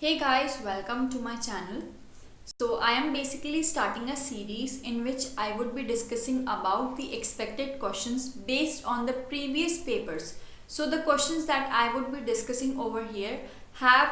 Hey guys, welcome to my channel. So I am basically starting a series in which I would be discussing about the expected questions based on the previous papers. So the questions that I would be discussing over here have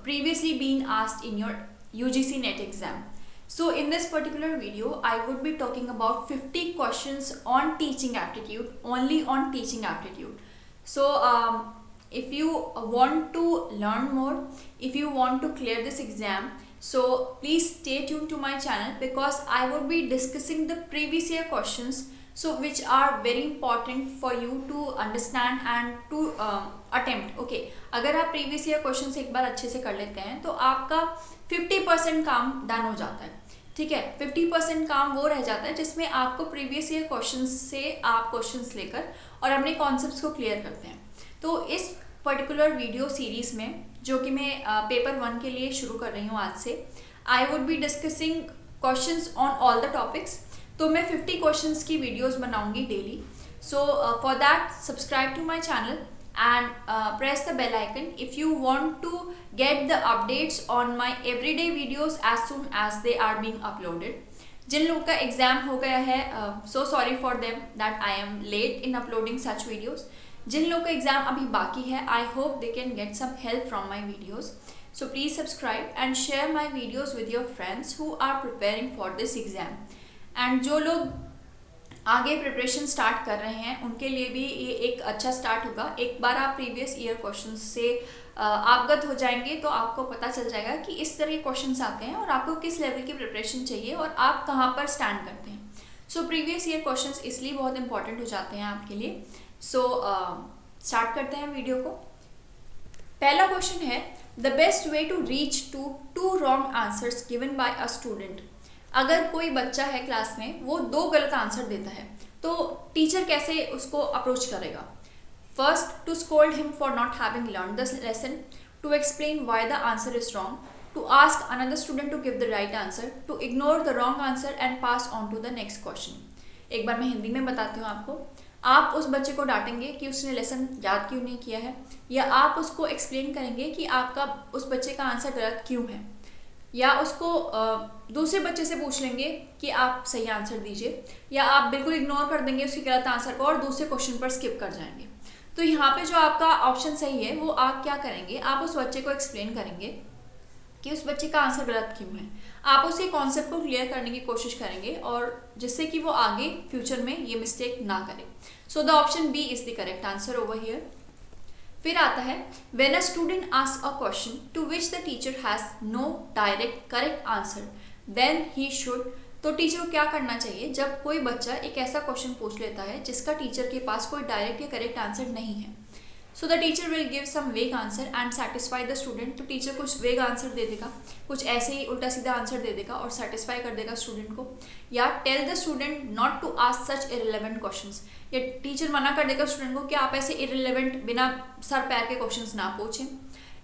previously been asked in your UGC NET exam. So in this particular video, I would be talking about 50 questions on teaching aptitude, only on teaching aptitude. So if you want to learn more, if you want to clear this exam, so please stay tuned to my channel because I would be discussing the previous year questions, so which are very important for you to understand and to attempt. Okay, अगर आप previous year questions एक बार अच्छे से कर लेते हैं तो आपका 50% काम डन हो जाता है. ठीक है, 50% काम वो रह जाता है जिसमें आपको प्रीवियस ईयर क्वेश्चंस से आप क्वेश्चंस लेकर और अपने कॉन्सेप्ट्स को क्लियर करते हैं. तो इस पर्टिकुलर वीडियो सीरीज में जो कि मैं पेपर 1 के लिए शुरू कर रही हूँ आज से, I would be discussing questions on all the topics. तो मैं 50 क्वेश्चंस की वीडियोस बनाऊंगी daily. So for that subscribe to my channel and press the bell icon if you want to get the updates on my everyday videos as soon as they are being uploaded. जिन लोगों का exam हो गया है, so sorry for them that I am late in uploading such videos. जिन लोगों का exam अभी बाकी है, I hope they can get some help from my videos. So please subscribe and share my videos with your friends who are preparing for this exam. And जो लोग आगे preparation start कर रहे हैं उनके लिए भी ये एक अच्छा स्टार्ट होगा. एक बार आप प्रीवियस ईयर क्वेश्चंस से अवगत हो जाएंगे तो आपको पता चल जाएगा कि इस तरह के क्वेश्चंस आते हैं और आपको किस लेवल की प्रिपरेशन चाहिए और आप कहाँ पर स्टैंड करते हैं. सो प्रीवियस ईयर क्वेश्चंस इसलिए बहुत इंपॉर्टेंट हो जाते हैं आपके लिए. सो स्टार्ट करते हैं वीडियो को. पहला क्वेश्चन है, the best way to reach to wrong answers given by a student. अगर कोई बच्चा है क्लास में, वो 2 गलत आंसर देता है तो टीचर कैसे उसको अप्रोच करेगा. First, to scold him for not having learn the lesson, to explain why the answer is wrong, to ask another student to give the right answer, to ignore the wrong answer and pass on to the next question. एक बार मैं हिंदी में बताती हूँ आपको. आप उस बच्चे को डांटेंगे कि उसने लेसन याद क्यों नहीं किया है, या आप उसको एक्सप्लेन करेंगे कि आपका उस बच्चे का आंसर गलत क्यों है, या उसको दूसरे बच्चे से पूछ लेंगे कि आप सही आंसर दीजिए, या आप बिल्कुल इग्नोर कर देंगे उसकी गलत आंसर को और दूसरे क्वेश्चन पर स्किप कर जाएंगे. तो यहाँ पे जो आपका ऑप्शन सही है वो आप क्या करेंगे, आप उस बच्चे को एक्सप्लेन करेंगे कि उस बच्चे का आंसर गलत क्यों है. आप उसके कॉन्सेप्ट को क्लियर करने की कोशिश करेंगे और जिससे कि वो आगे फ्यूचर में ये मिस्टेक ना करे. So the option B is the correct answer over here. फिर आता है, when a student asks a question to which the teacher has no direct correct answer, then he should. तो टीचर को क्या करना चाहिए जब कोई बच्चा एक ऐसा क्वेश्चन पूछ लेता है जिसका टीचर के पास कोई डायरेक्ट या करेक्ट आंसर नहीं है. So the teacher will give some vague answer and satisfy the student. तो टीचर कुछ वेग आंसर दे देगा, कुछ ऐसे ही उल्टा सीधा आंसर दे देगा और सेटिस्फाई कर देगा स्टूडेंट को. या tell the student not to ask such irrelevant questions. या टीचर मना कर देगा स्टूडेंट को कि आप ऐसे इररिलेवेंट बिना सर पैर के क्वेश्चंस ना पूछें.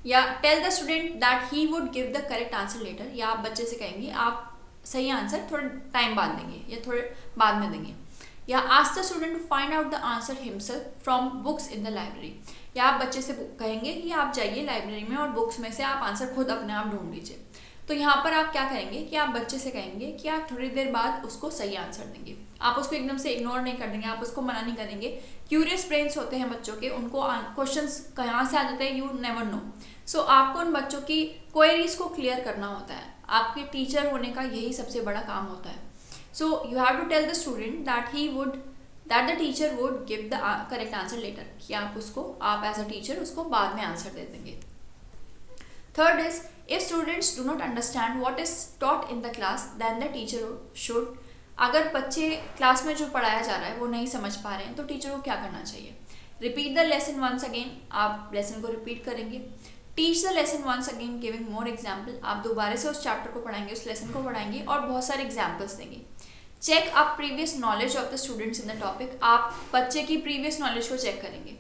या tell the student that he would give the correct answer later. या आप बच्चे से कहेंगे आप सही आंसर थोड़े टाइम बाद देंगे या थोड़े बाद में देंगे. या ask the student to find out the answer himself from books in the library. या आप बच्चे से कहेंगे कि आप जाइए लाइब्रेरी में और बुक्स में से आप आंसर खुद अपने आप ढूंढ लीजिए. तो यहाँ पर आप क्या करेंगे कि आप बच्चे से कहेंगे कि आप थोड़ी देर बाद उसको सही आंसर देंगे. आप उसको एकदम से इग्नोर नहीं कर देंगे, आप उसको मना नहीं करेंगे. क्यूरियस ब्रेन्स होते हैं बच्चों के, उनको क्वेश्चंस कहाँ से आ जाते हैं यू नेवर नो. सो आपको उन बच्चों की क्वेरीज को क्लियर करना होता है. आपके टीचर होने का यही सबसे बड़ा काम होता है. So you have to tell the student that the teacher would give the correct answer later. कि आप एज अ टीचर उसको बाद में आंसर दे देंगे. Third is, if students do not understand what is taught in the class, then the teacher should. अगर बच्चे class में जो पढ़ाया जा रहा है वो नहीं समझ पा रहे हैं तो टीचर को क्या करना चाहिए. Repeat the lesson once again. आप लेसन को रिपीट करेंगे. Teach the lesson once again giving more example. आप दोबारा से उस चैप्टर को पढ़ाएंगे, उस लेसन को पढ़ाएंगे और बहुत सारे एग्जाम्पल्स देंगे. Check up previous knowledge of the students in the topic. आप बच्चे की प्रीवियस नॉलेज को चेक करेंगे.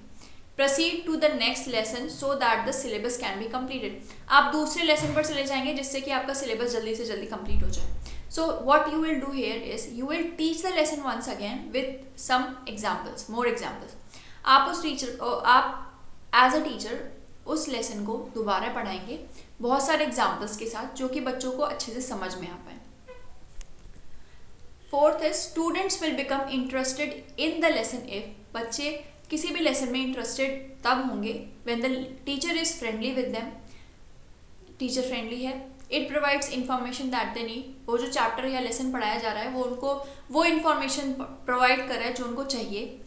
Proceed to the next lesson so that the syllabus can be completed. आप दूसरे लेसन पर चले जाएंगे जिससे कि आपका सिलेबस जल्दी से जल्दी कंप्लीट हो जाए. So what you will do here is you will teach the lesson once again with some examples, more examples. आप उस टीचर को, आप एज अ टीचर उस लेसन को दोबारा पढ़ाएंगे बहुत सारे एग्जाम्पल्स के साथ, जो कि बच्चों को अच्छे से समझ में आ पाए। Fourth is students will become interested in the lesson if, बच्चे किसी भी लेसन में इंटरेस्टेड तब होंगे when the teacher is friendly with them, teacher friendly है। It provides information that they need, वो जो चैप्टर या लेसन पढ़ाया जा रहा है वो उनको वो इन्फॉर्मेशन प्रोवाइड कर रहा है जो उनको चाहिए।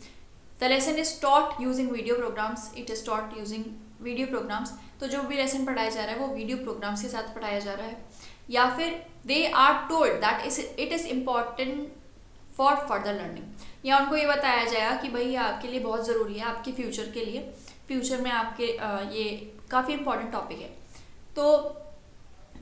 The lesson is taught using video programmes, it is taught using video programmes, तो जो भी लेसन पढ़ाया जा रहा है वो वीडियो प्रोग्राम्स के साथ पढ़ाया जा रहा है। या फिर they are told that it is important for further learning, या उनको ये बताया जाएगा कि भाई आपके लिए बहुत ज़रूरी है, आपके फ्यूचर के लिए, फ्यूचर में आपके ये काफ़ी इंपॉर्टेंट टॉपिक है, तो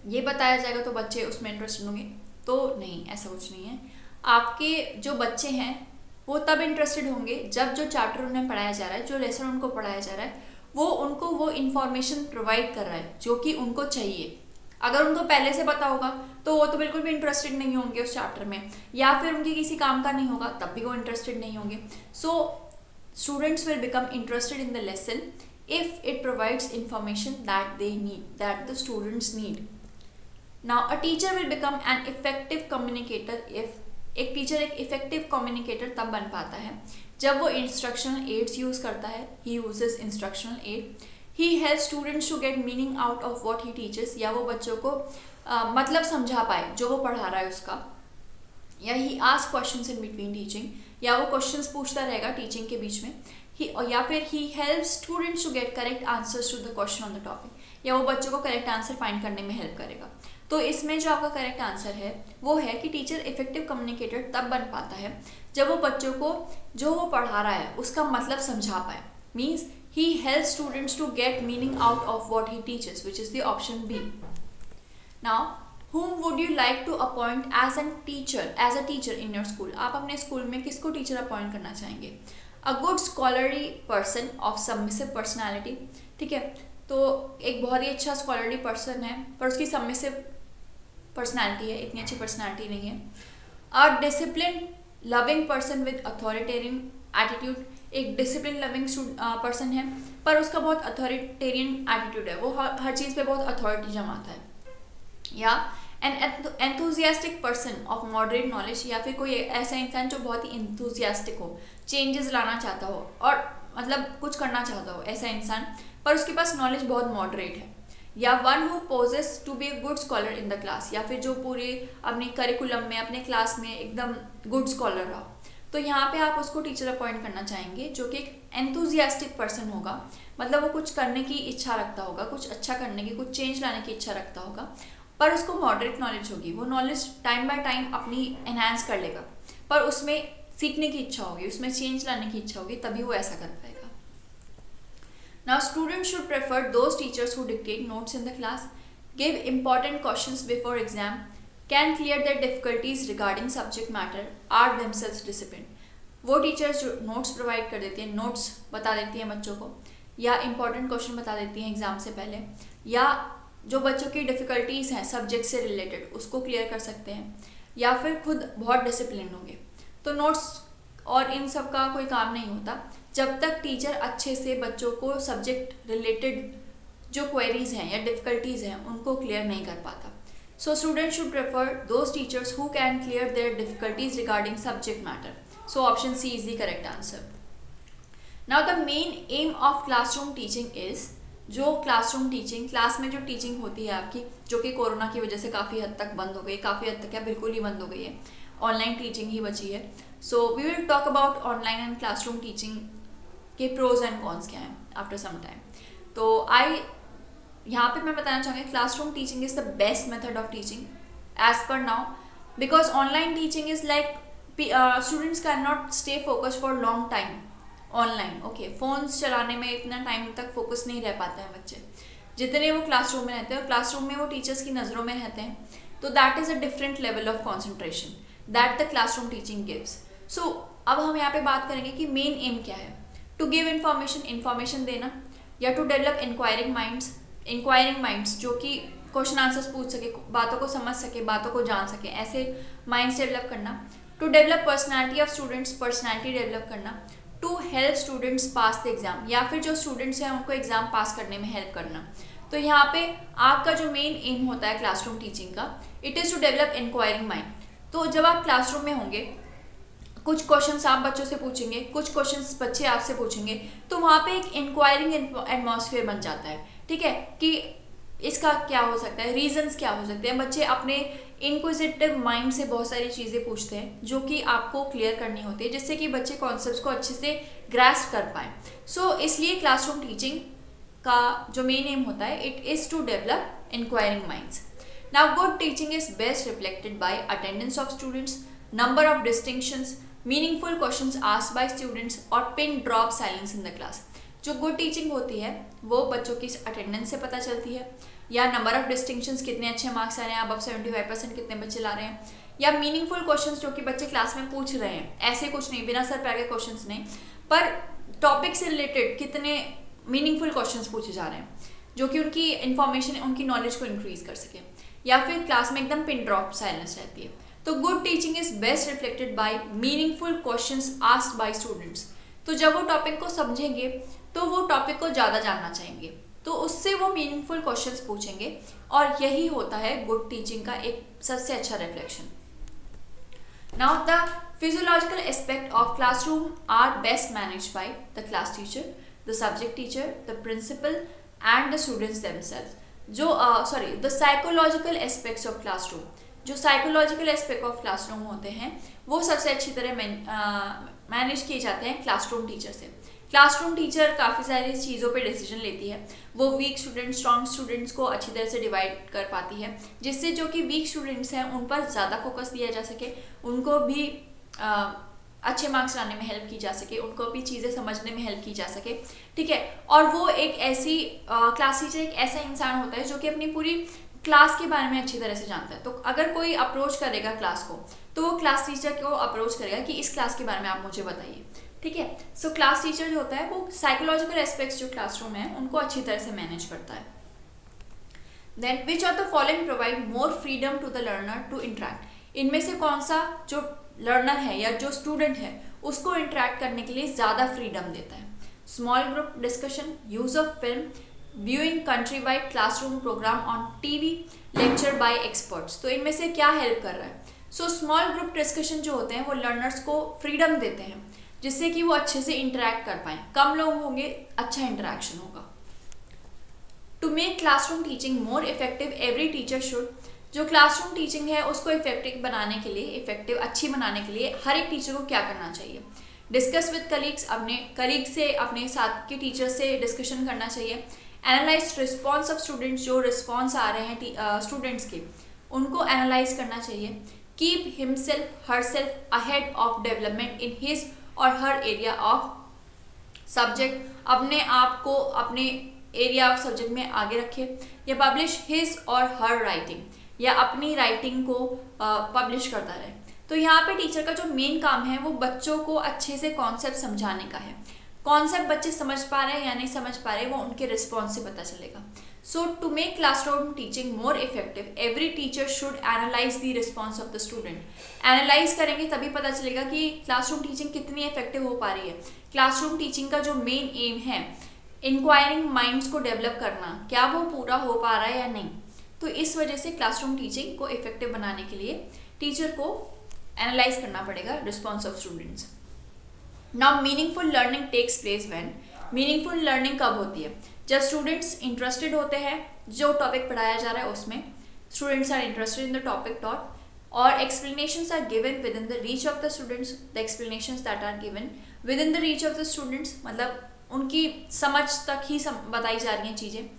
ये बताया जाएगा तो बच्चे उसमें इंटरेस्टेड होंगे। तो नहीं, ऐसा कुछ नहीं है। आपके जो बच्चे हैं वो तब इंटरेस्टेड होंगे जब जो चैप्टर उन्हें पढ़ाया जा रहा है, जो लेसन उनको पढ़ाया जा रहा है, वो उनको वो इन्फॉर्मेशन प्रोवाइड कर रहा है जो कि उनको चाहिए। अगर उनको पहले से पता होगा तो वो तो बिल्कुल भी इंटरेस्टेड नहीं होंगे उस चैप्टर में, या फिर उनके किसी काम का नहीं होगा तब भी वो इंटरेस्टेड नहीं होंगे। So students will become interested in the lesson if it provides information that they need, that the students need. Now a teacher will become an effective communicator if, एक टीचर एक इफेक्टिव कम्युनिकेटर तब बन पाता है जब वो instructional ads use करता है। He uses instructional aid, he help students to get meaning out of what he teachers, या वो बच्चों को मतलब समझा पाए जो वो पढ़ा रहा है उसका। या he ask questions in between teaching, या वो क्वेश्चंस पूछता रहेगा टीचिंग के बीच में। या फिर he help students to get correct answers to the question on the topic, या वो बच्चों को करेक्ट आंसर फाइंड करने में हेल्प करेगा। तो इसमें जो आपका करेक्ट आंसर है वो है कि टीचर इफेक्टिव कम्युनिकेटर तब बन पाता है जब वो बच्चों को जो वो पढ़ा रहा है उसका मतलब समझा पाए। Means he help students to get meaning out of what he teachers, which is the option B. Now whom would you like to appoint as a teacher in your school? आप अपने स्कूल में किसको teacher appoint करना चाहेंगे? A good scholarly person of submissive personality, ठीक है, तो एक बहुत ही अच्छा स्कॉलरली पर्सन है पर उसकी सबमिसिव पर्सनैलिटी है, इतनी अच्छी पर्सनैलिटी नहीं है। A disciplined loving person with authoritarian attitude, एक डिसिप्लिन लविंग पर्सन है पर उसका बहुत अथॉरिटेरियन एटीट्यूड है, वो हर चीज़ पे बहुत अथॉरिटी जमाता है। या an enthusiastic person of moderate knowledge, या फिर कोई ऐसा इंसान जो बहुत ही एंथुजियास्टिक हो, चेंजेस लाना चाहता हो और मतलब कुछ करना चाहता हो, ऐसा इंसान पर उसके पास नॉलेज बहुत मॉडरेट है। या one who poses to be a good scholar in the class, या फिर जो पूरे अपने करिकुलम में अपने क्लास में एकदम गुड स्कॉलर रहा। तो यहाँ पे आप उसको टीचर अपॉइंट करना चाहेंगे जो कि एक एंथुजियास्टिक पर्सन होगा, मतलब वो कुछ करने की इच्छा रखता होगा, कुछ अच्छा करने की, कुछ चेंज लाने की इच्छा रखता होगा, पर उसको मॉडरेट नॉलेज होगी, वो नॉलेज टाइम बाय टाइम अपनी एनहांस कर लेगा, पर उसमें सीखने की इच्छा होगी, उसमें चेंज लाने की इच्छा होगी, तभी वो ऐसा कर पाएगा। Now students should prefer those teachers who dictate notes in the class, give important questions before exam, can clear their difficulties regarding subject matter, are themselves disciplined. वो टीचर्स जो नोट्स प्रोवाइड कर देती हैं, नोट्स बता देती हैं बच्चों को, या इम्पॉर्टेंट क्वेश्चन बता देती हैं एग्जाम से पहले, या जो बच्चों की डिफ़िकल्टीज़ हैं सब्जेक्ट से रिलेटेड उसको क्लियर कर सकते हैं, या फिर खुद बहुत डिसिप्लिन होंगे। तो नोट्स और इन सब का कोई काम नहीं होता जब तक टीचर अच्छे से बच्चों को सब्जेक्ट रिलेटेड जो क्वेरीज हैं या डिफ़िकल्टीज़ हैं उनको क्लियर नहीं कर पाता। So students should prefer those teachers who can clear their difficulties regarding subject matter. So option C is the correct answer. Now the main aim of classroom teaching is, जो classroom teaching, class में जो teaching होती है आपकी, जो कि corona की वजह से काफ़ी हद तक बंद हो गई, काफ़ी हद तक क्या बिल्कुल ही बंद हो गई है, ऑनलाइन टीचिंग ही बची है। So we will talk about online and classroom teaching के प्रोज एंड कॉन्स क्या हैं आफ्टर सम टाइम। तो यहाँ पे मैं बताना चाहूँगी classroom teaching is the best method of teaching as per now, because online teaching is like students can not stay focus for long time online. Okay, phones चलाने में इतना टाइम तक फोकस नहीं रह पाते हैं बच्चे जितने वो क्लासरूम में रहते हैं, और क्लासरूम में वो टीचर्स की नज़रों में रहते हैं, तो that is a different level of concentration that the classroom teaching gives. So अब हम यहाँ पे बात करेंगे कि मेन एम क्या है। टू गिव इन्फॉर्मेशन देना, या टू डेवलप इंक्वायरिंग माइंड्स जो कि क्वेश्चन आंसर्स पूछ सके, बातों को समझ सके, बातों को जान सके, ऐसे माइंड्स डेवलप करना। To develop personality of students, personality develop करना। To help students pass the exam, या फिर जो स्टूडेंट्स हैं उनको एग्जाम पास करने में हेल्प करना। तो यहाँ पे आपका जो मेन एम होता है क्लासरूम टीचिंग का, it is to develop inquiring mind. तो जब आप क्लासरूम में होंगे, कुछ क्वेश्चंस आप बच्चों से पूछेंगे, कुछ क्वेश्चंस बच्चे आपसे पूछेंगे, तो वहाँ पे एक इंक्वायरिंग एटमॉस्फेयर बन जाता है। ठीक है, कि इसका क्या हो सकता है, रीजंस क्या हो सकते हैं। बच्चे अपने इंक्विजिटिव माइंड से बहुत सारी चीज़ें पूछते हैं जो कि आपको क्लियर करनी होती है, जिससे कि बच्चे कॉन्सेप्ट्स को अच्छे से ग्रास्प कर पाएँ। सो इसलिए क्लासरूम टीचिंग का जो मेन एम होता है, it is to develop inquiring minds. Now good teaching is best reflected by attendance of students, number of distinctions, meaningful questions asked by students और pin drop silence in the class. जो good teaching होती है वो बच्चों की attendance से पता चलती है, या नंबर ऑफ डिस्टिंक्शंस, कितने अच्छे मार्क्स आ रहे हैं, अब 75% कितने बच्चे ला रहे हैं, या मीनिंगफुल क्वेश्चंस जो कि बच्चे क्लास में पूछ रहे हैं, ऐसे कुछ नहीं बिना सर पैर के क्वेश्चंस नहीं, पर टॉपिक से रिलेटेड कितने मीनिंगफुल क्वेश्चंस पूछे जा रहे हैं जो कि उनकी इन्फॉर्मेशन, उनकी नॉलेज को इंक्रीज कर सके, या फिर क्लास में एकदम पिन ड्रॉप साइलेंस रहती है। तो good teaching is best reflected bye meaningful questions asked by students. तो जब वो टॉपिक को समझेंगे तो वो टॉपिक को ज़्यादा जानना चाहेंगे, तो उससे वो मीनिंगफुल क्वेश्चंस पूछेंगे, और यही होता है गुड टीचिंग का एक सबसे अच्छा reflection. Now the physiological aspect of classroom are best managed by the class teacher, the subject teacher, the principal and the students themselves. The psychological aspects of classroom, जो साइकोलॉजिकल एस्पेक्ट ऑफ क्लासरूम होते हैं वो सबसे अच्छी तरह manage किए जाते हैं क्लासरूम टीचर से। क्लासरूम टीचर काफ़ी सारी चीज़ों पे डिसीजन लेती है, वो वीक स्टूडेंट्स, स्ट्रॉन्ग स्टूडेंट्स को अच्छी तरह से डिवाइड कर पाती है, जिससे जो कि वीक स्टूडेंट्स हैं उन पर ज़्यादा फोकस दिया जा सके, उनको भी अच्छे मार्क्स लाने में हेल्प की जा सके, उनको भी चीज़ें समझने में हेल्प की जा सके। ठीक है, और वो एक ऐसी क्लास टीचर एक ऐसा इंसान होता है जो कि अपनी पूरी क्लास के बारे में अच्छी तरह से जानता है। तो अगर कोई अप्रोच करेगा क्लास को, तो वो क्लास टीचर को अप्रोच करेगा कि इस क्लास के बारे में आप मुझे बताइए। ठीक है, सो क्लास टीचर जो होता है वो साइकोलॉजिकल एस्पेक्ट्स जो क्लासरूम है उनको अच्छी तरह से मैनेज करता है। Then which of the following provide more freedom to the learner to interact. इनमें से कौन सा जो लर्नर है या जो स्टूडेंट है उसको इंटरेक्ट करने के लिए ज़्यादा फ्रीडम देता है? Small group discussion, use of film, viewing country wide classroom programme on TV, lecture by experts. तो इनमें से क्या हेल्प कर रहा है? सो स्मॉल ग्रुप डिस्कशन जो होते हैं वो लर्नर्स को फ्रीडम देते हैं, जिससे कि वो अच्छे से इंटरेक्ट कर पाएँ। कम लोग होंगे, अच्छा इंटरेक्शन होगा। To make classroom teaching more effective every teacher should. जो क्लासरूम टीचिंग है उसको इफेक्टिव बनाने के लिए, इफेक्टिव अच्छी बनाने के लिए हर एक टीचर को क्या करना चाहिए? डिस्कस विद कलीग्स, अपने कलीग से, अपने साथ के टीचर से डिस्कशन करना चाहिए। एनालाइज रिस्पॉन्स ऑफ स्टूडेंट्स, जो रिस्पॉन्स आ रहे हैं स्टूडेंट्स के उनको एनालाइज करना चाहिए। Keep himself her self ahead of development in his और हर एरिया ऑफ सब्जेक्ट, अपने आप को अपने एरिया ऑफ सब्जेक्ट में आगे रखे। या पब्लिश हिज और हर राइटिंग, या अपनी राइटिंग को पब्लिश करता रहे। तो यहाँ पे टीचर का जो मेन काम है वो बच्चों को अच्छे से कॉन्सेप्ट समझाने का है। कॉन्सेप्ट बच्चे समझ पा रहे हैं या नहीं समझ पा रहे वो उनके रिस्पॉन्स से पता चलेगा। So to make classroom teaching more effective every teacher should analyse the response of the student. Analyse करेंगे तभी पता चलेगा कि क्लासरूम टीचिंग कितनी इफेक्टिव हो पा रही है। क्लासरूम टीचिंग का जो मेन एम है इंक्वायरिंग माइंड्स को डेवलप करना, क्या वो पूरा हो पा रहा है या नहीं। तो इस वजह से क्लासरूम टीचिंग को इफेक्टिव बनाने के लिए टीचर को एनालाइज करना पड़ेगा response of students. Now meaningful learning takes place when. Meaningful learning कब होती है? जब स्टूडेंट्स इंटरेस्टेड होते हैं जो टॉपिक पढ़ाया जा रहा है उसमें, students are interested in the topic taught, और explanations are given within the reach of the students. The explanations that are given within the reach of the students, मतलब उनकी समझ तक ही बताई जा रही हैं चीज़ें।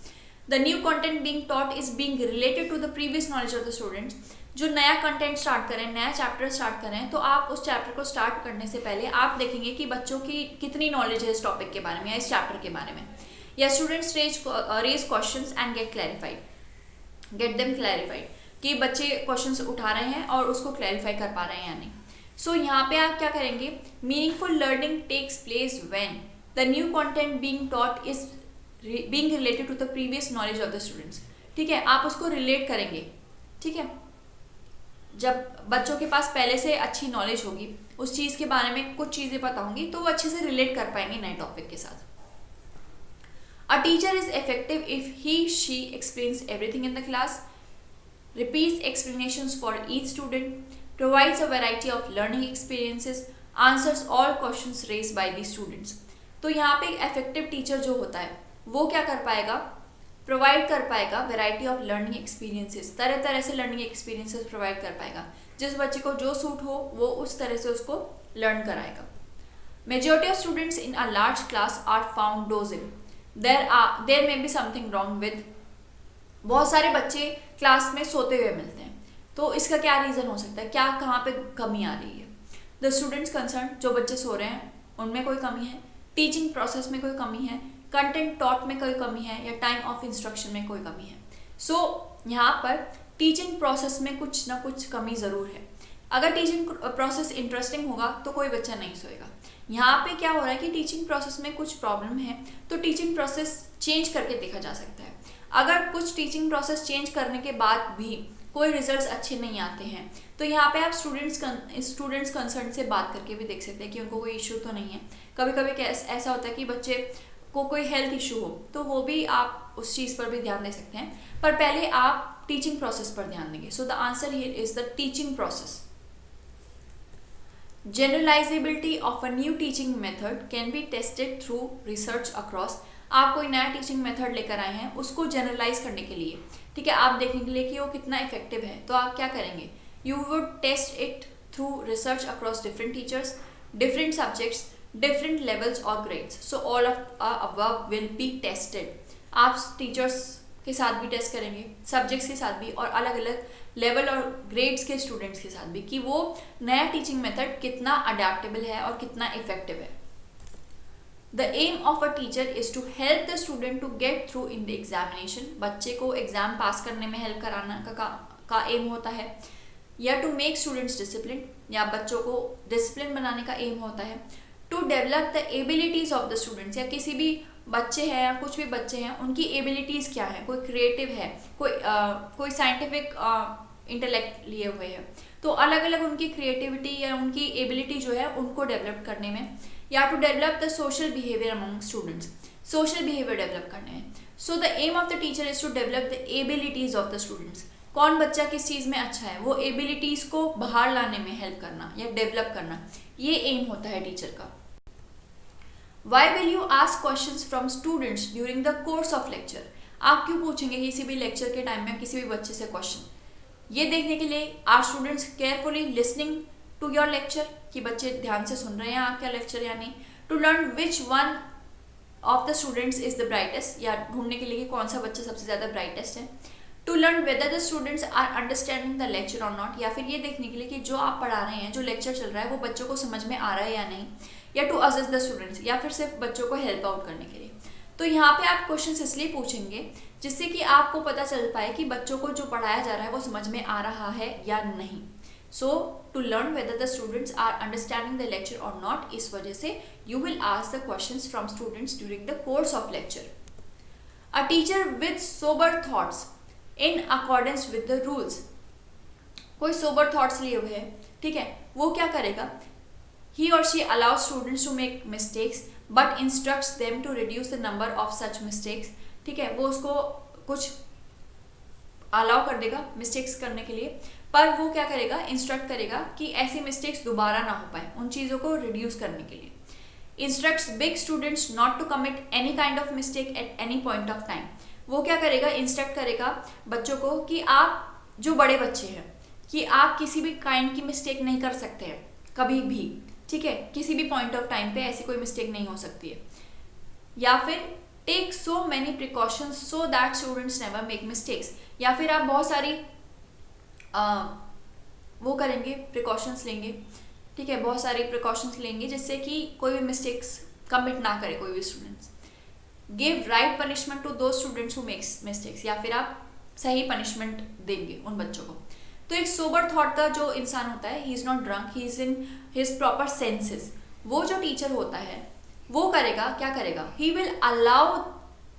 The new content being taught is being related to the previous knowledge of the students. जो नया कंटेंट स्टार्ट करें, नया चैप्टर स्टार्ट करें, तो आप उस चैप्टर को स्टार्ट करने से पहले आप देखेंगे कि बच्चों की कितनी नॉलेज है इस टॉपिक के बारे में या इस चैप्टर के बारे में। या students raise questions and get them clarified, कि बच्चे क्वेश्चंस उठा रहे हैं और उसको क्लैरिफाई कर पा रहे हैं या नहीं। सो यहाँ पे आप क्या करेंगे? Meaningful learning takes place when the new content being taught is being related to the previous knowledge of the students. ठीक है, आप उसको रिलेट करेंगे। ठीक है, जब बच्चों के पास पहले से अच्छी नॉलेज होगी, उस चीज़ के बारे में कुछ चीज़ें पता होंगी, तो वो अच्छे से रिलेट कर पाएंगे नए टॉपिक के साथ. A teacher is effective if she explains everything in the class, repeats explanations for each student, provides a variety of learning experiences, answers all questions raised by the students. तो यहाँ पे एक effective teacher जो होता है वो क्या कर पाएगा, प्रोवाइड कर पाएगा वैरायटी ऑफ लर्निंग एक्सपीरियंसेस, तरह तरह से लर्निंग एक्सपीरियंसेस प्रोवाइड कर पाएगा. जिस बच्चे को जो सूट हो वो उस तरह से उसको लर्न कराएगा. Majority of students in a large class are found dozing. There may be something wrong with. बहुत सारे बच्चे क्लास में सोते हुए मिलते हैं, तो इसका क्या रीज़न हो सकता है, क्या कहाँ पे कमी आ रही है. द स्टूडेंट्स कंसर्न, जो बच्चे सो रहे हैं उनमें कोई कमी है, टीचिंग प्रोसेस में कोई कमी है, कंटेंट टॉट में कोई कमी है, या टाइम ऑफ इंस्ट्रक्शन में कोई कमी है. सो यहाँ पर टीचिंग प्रोसेस में कुछ ना कुछ कमी ज़रूर है. अगर टीचिंग प्रोसेस इंटरेस्टिंग होगा तो कोई बच्चा नहीं सोएगा. यहाँ पे क्या हो रहा है कि टीचिंग प्रोसेस में कुछ प्रॉब्लम है, तो टीचिंग प्रोसेस चेंज करके देखा जा सकता है. अगर कुछ टीचिंग प्रोसेस चेंज करने के बाद भी कोई रिजल्ट्स अच्छे नहीं आते हैं, तो यहाँ पे आप स्टूडेंट्स कंसर्न से बात करके भी देख सकते हैं कि उनको कोई इशू तो नहीं है. कभी कभी ऐसा होता है कि बच्चे को कोई हेल्थ इशू हो, तो वो भी आप उस चीज़ पर भी ध्यान दे सकते हैं, पर पहले आप टीचिंग प्रोसेस पर ध्यान देंगे. So the answer here is the teaching process. Generalizability of a new teaching method can be tested through research across. आप कोई नया टीचिंग मेथड लेकर आए हैं, उसको जनरलाइज करने के लिए, ठीक है, आप देखने के लिए कि वो कितना इफेक्टिव है, तो आप क्या करेंगे, you would test it through research across different teachers, different subjects, different levels और grades. So all of above will be tested. आप टीचर्स के साथ भी टेस्ट करेंगे, सब्जेक्ट्स के साथ भी, और अलग अलग लेवल और ग्रेड्स के स्टूडेंट्स के साथ भी, कि वो नया टीचिंग मेथड कितना अडेप्टेबल है और कितना इफेक्टिव है. The aim of a teacher is to help the student to get through in the examination. बच्चे को एग्जाम पास करने में हेल्प कराना का एम होता है, या टू मेक स्टूडेंट्स डिसिप्लिन, या बच्चों को डिसिप्लिन बनाने का एम होता है. To develop the abilities of the students, या किसी भी बच्चे हैं या कुछ भी बच्चे हैं उनकी एबिलिटीज़ क्या है, कोई क्रिएटिव है, कोई साइंटिफिक इंटेलेक्ट लिए हुए हैं, तो अलग अलग उनकी क्रिएटिविटी या उनकी एबिलिटी जो है उनको डेवलप करने में, या to develop the social behaviour among students, social behaviour develop करने में. So the aim of the teacher is to develop the abilities of the students. कौन बच्चा किस चीज़ में अच्छा है, वो एबिलिटीज़ को बाहर लाने में हेल्प करना या डेवलप करना, ये एम होता है टीचर का. Why will you ask questions from students during the course of lecture? आप क्यों पूछेंगे किसी भी लेक्चर के टाइम में किसी भी बच्चे से क्वेश्चन? ये देखने के लिए are students carefully listening to your lecture, कि बच्चे ध्यान से सुन रहे हैं आपका लेक्चर या नहीं. To learn which one of the students is the brightest, या ढूंढने के लिए कि कौन सा बच्चा सबसे ज़्यादा ब्राइटेस्ट है. To learn whether the students are understanding the lecture और नॉट, या फिर ये देखने के लिए कि जो आप पढ़ा रहे हैं, जो लेक्चर चल रहा है, वो बच्चों को समझ में आ रहा है या नहीं. या टू असेस द स्टूडेंट्स, या फिर सिर्फ बच्चों को हेल्प आउट करने के लिए. तो यहाँ पे आप क्वेश्चंस इसलिए पूछेंगे जिससे कि आपको पता चल पाए कि बच्चों को जो पढ़ाया जा रहा है वो समझ में आ रहा है या नहीं. So to learn whether the students are understanding the lecture और नॉट, इस वजह से you will ask the questions from students during the course of lecture. A teacher with sober thoughts in accordance with the rules. कोई sober thoughts लिए हुए है, ठीक है, वो क्या करेगा, he or she allows students to make mistakes but instructs them to reduce the number of such mistakes. ठीक है, वो उसको कुछ अलाउ कर देगा मिस्टेक्स करने के लिए, पर वो क्या करेगा, इंस्ट्रक्ट करेगा कि ऐसी मिस्टेक्स दोबारा ना हो पाए, उन चीज़ों को रिड्यूस करने के लिए. Instructs big students not to commit any kind of mistake at any point of time. वो क्या करेगा, इंस्ट्रक्ट करेगा बच्चों को कि आप जो बड़े बच्चे हैं, कि आप किसी भी काइंड की मिस्टेक नहीं कर सकते हैं कभी भी, ठीक है, किसी भी पॉइंट ऑफ टाइम पे ऐसी कोई मिस्टेक नहीं हो सकती है. या फिर take so many precautions so that students never make mistakes, या फिर आप बहुत सारी वो करेंगे, प्रिकॉशंस लेंगे, ठीक है, बहुत सारी प्रिकॉशंस लेंगे जिससे कि कोई भी मिस्टेक्स कमिट ना करे कोई भी students. Give right punishment to do students who makes mistakes, या फिर आप सही पनिशमेंट देंगे उन बच्चों को. तो एक सोबर थॉट का जो इंसान होता है, he is not drunk, he is in his proper senses. वो जो टीचर होता है वो करेगा, क्या करेगा, he will allow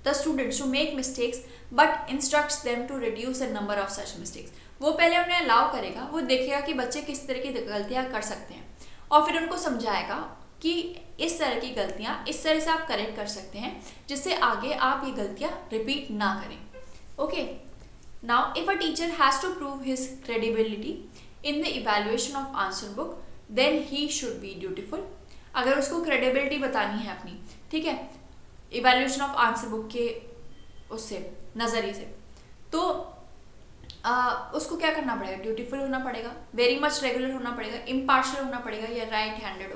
the students to make mistakes but instructs them to reduce the number of such mistakes. वो पहले उन्हें अलाउ करेगा, वो देखेगा कि बच्चे किस तरह की गलतियां कर सकते हैं और फिर उनको समझाएगा कि इस तरह की गलतियां इस तरह से आप करेक्ट कर सकते हैं जिससे आगे आप ये गलतियां रिपीट ना करें। Okay, now if a teacher has to prove his credibility in the evaluation of answer book then he should be dutiful. अगर उसको क्रेडिबिलिटी बतानी है अपनी, ठीक है, इवैल्यूएशन ऑफ आंसर बुक के उससे नजरिए से, तो उसको क्या करना पड़ेगा? ड्यूटीफुल होना पड़ेगा, वेरी मच रेगुलर होना पड़ेगा, इम्पार्शियल होना पड़ेगा या राइट हैंडेड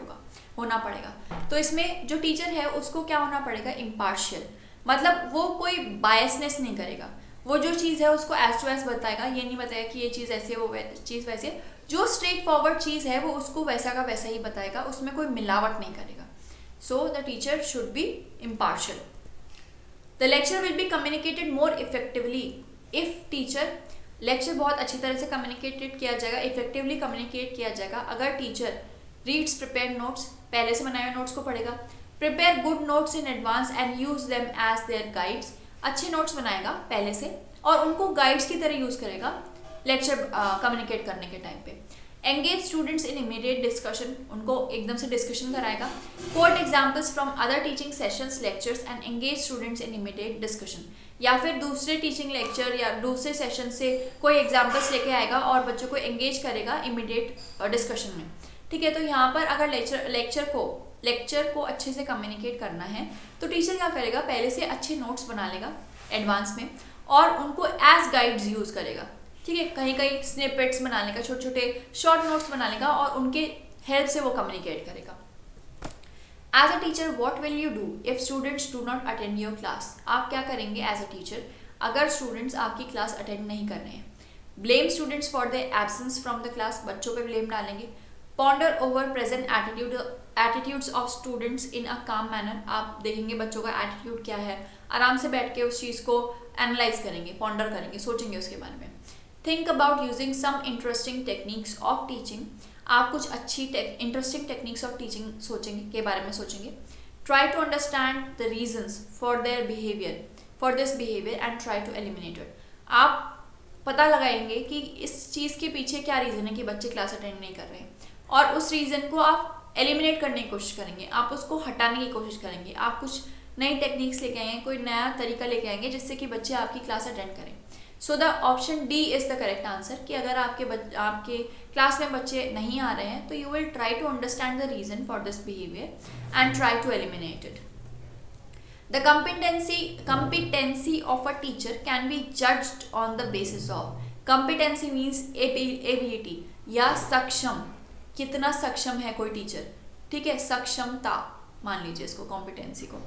होना पड़ेगा। तो इसमें जो टीचर है उसको क्या होना पड़ेगा? इम्पार्शियल, मतलब वो कोई बायसनेस नहीं करेगा, वो जो चीज़ है उसको एज टू एज बताएगा, ये नहीं बताएगा कि ये चीज़ ऐसे वो चीज़ वैसे, जो स्ट्रेट फॉरवर्ड चीज़ है वो उसको वैसा का वैसा ही बताएगा, उसमें कोई मिलावट नहीं करेगा। सो the teacher should be impartial. The lecture will be communicated more effectively if teacher, lecture बहुत अच्छी तरह से कम्युनिकेटेड किया जाएगा, इफेक्टिवली कम्युनिकेट किया जाएगा अगर टीचर रीड्स प्रिपेयर नोट्स, पहले से बनाए हुए नोट्स को पढ़ेगा, prepare good notes in advance and use them as their guides, अच्छे नोट्स बनाएगा पहले से और उनको गाइड्स की तरह यूज करेगा लेक्चर कम्युनिकेट करने के टाइम पे। Engage students in immediate discussion, उनको एकदम से डिस्कशन कराएगा। Quote examples from other teaching sessions lectures and engage students in immediate discussion, या फिर दूसरे टीचिंग लेक्चर या दूसरे सेशन से कोई एग्जाम्पल्स लेके आएगा और बच्चों को एंगेज करेगा इमीडिएट डिस्कशन में। ठीक है, तो यहाँ पर अगर लेक्चर को अच्छे से कम्युनिकेट करना है तो टीचर क्या करेगा? पहले से अच्छे नोट्स बना लेगा एडवांस में और उनको एज गाइड्स यूज करेगा। ठीक है, कहीं कहीं स्निपेट्स बना लेगा, छोटे छोटे शॉर्ट नोट्स बना लेगा और उनके हेल्प से वो कम्युनिकेट करेगा। As a teacher what will you do if students do not attend your class? आप क्या करेंगे एज अ टीचर अगर स्टूडेंट्स आपकी क्लास अटेंड नहीं कर रहे हैं? Blame students for the absence from the class, बच्चों पे ब्लेम डालेंगे। Ponder over present attitudes of students in a calm manner, आप देखेंगे बच्चों का एटीट्यूड क्या है, आराम से बैठ के उस चीज़ को एनालाइज करेंगे, पॉन्डर करेंगे, सोचेंगे उसके बारे में। Think about using some interesting techniques of teaching, आप कुछ अच्छी इंटरेस्टिंग टेक्निक्स ऑफ टीचिंग सोचेंगे के बारे में सोचेंगे। Try to understand the reasons for their behaviour for this behaviour and try to eliminate it, आप पता लगाएंगे कि इस चीज़ के पीछे क्या रीज़न है कि बच्चे क्लास अटेंड नहीं कर रहे हैं और उस रीज़न को आप एलिमिनेट करने की कोशिश करेंगे, आप उसको हटाने की कोशिश करेंगे, आप कुछ नई टेक्निक्स लेके आएंगे, कोई नया तरीका लेके आएंगे जिससे कि बच्चे आपकी क्लास अटेंड करें। सो the option D is the correct answer कि अगर आपके क्लास में बच्चे नहीं आ रहे हैं तो you will try to understand the reason for this behaviour and try to eliminate it. The competency of a teacher can be judged on the basis of, competency means ability या सक्षम, कितना सक्षम है कोई टीचर। ठीक है, सक्षमता मान लीजिए इसको, कॉम्पिटेंसी को।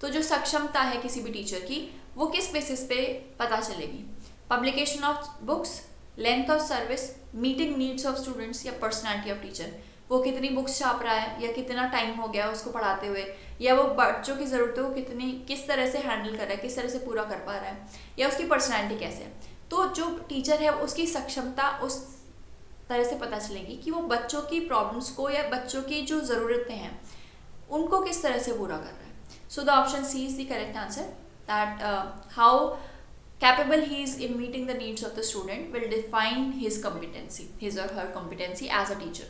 तो जो सक्षमता है किसी भी टीचर की वो किस बेसिस पे पता चलेगी? Publication of books, length of service, meeting needs of students या पर्सनैलिटी ऑफ टीचर, वो कितनी बुक्स छाप रहा है या कितना टाइम हो गया उसको पढ़ाते हुए, या वो बच्चों की ज़रूरतों को किस तरह से हैंडल कर रहा है, किस तरह से पूरा कर पा रहा है, या उसकी पर्सनैलिटी कैसे है। तो जो टीचर है उसकी सक्षमता उस तरह से पता चलेगी कि वो बच्चों की प्रॉब्लम्स को या बच्चों की जो ज़रूरतें हैं उनको किस तरह से पूरा कर रहा है। So the option C is the correct answer, that how capable he is in meeting the needs of the student will define his competency, his or her competency as a teacher.